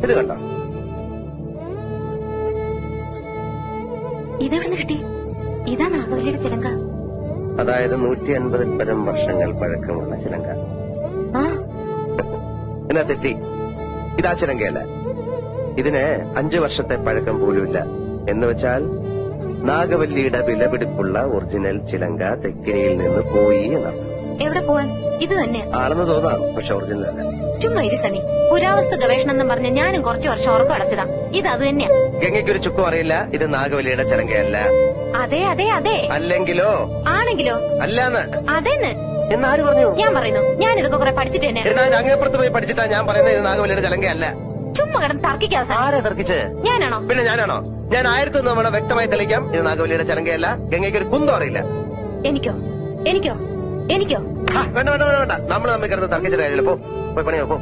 ഇത് കണ്ടോ? ഇതെവിടെ കിട്ടി? ഇതാ നാഗവല്ലിയുടെ ചിലങ്ക. അതായത് 150 പരം വർഷങ്ങൾ പഴക്കമുള്ള ചിലങ്ക. എന്നാ തെറ്റി, ഇതാ ചിലങ്കയല്ല. ഇതിന് 5 വർഷത്തെ പഴക്കം പോലുമില്ല. എന്ന് വെച്ചാൽ നാഗവല്ലിയുടെ വിലപിടിപ്പുള്ള ഒറിജിനൽ ചിലങ്ക തെക്കിനിയിൽ നിന്ന് പോയി എന്നാണ്. എവിടെ പോവാൻ? ഇത് തന്നെ ആണെന്ന് തോന്നാം, പക്ഷെ ഒറിജിനൽ അല്ല. ചുമ്മാ ഇരി സനി. പുരാവസ്തു ഗവേഷണം എന്നും പറഞ്ഞ് ഞാനും കുറച്ചു വർഷം ഉറക്കം അടച്ചതാ. ഇത് അത് തന്നെയാ. ഗംഗയ്ക്കൊരു ചുക്കും അറിയില്ല. ഇത് നാഗവല്ലിയുടെ ചിലങ്കയല്ല. അതെ അതെ അതെ. അല്ലെങ്കിലോ? ആണെങ്കിലോ? അല്ലാന്ന്. അതെന്ന് എന്നാര് പറഞ്ഞു? ഞാൻ പറയുന്നു. ഞാൻ ഇതൊക്കെ കുറെ പഠിച്ചിട്ട് തന്നെ. എന്നാൽ അങ്ങേപ്പുറത്ത് പോയി പഠിച്ചിട്ടാ ഞാൻ പറയുന്നത് ഇത് നാഗവല്ലിയുടെ ചിലങ്കയല്ല. ചുമ്മാ കിടന്ന് തർക്കിക്കാതെ. ആരാ തർക്കിച്ച്? ഞാനാണോ? പിന്നെ ഞാനാണോ? ഞാൻ 1000 തവണ വ്യക്തമായി തെളിയിക്കാം, ഇത് നാഗവല്ലിയുടെ ചിലങ്കയല്ല. ഗംഗയ്ക്ക് ഒരു കുന്തം അറിയില്ല. എനിക്കോ? എനിക്കോ? എനിക്കോ? വേണ്ട വേണ്ട വേണ്ട വേണ്ട. നമ്മൾ തമ്മിൽ കിടന്ന് തർക്കിച്ചിട്ട് കാര്യമില്ല. പോ, പോയി പണിയോ പോ.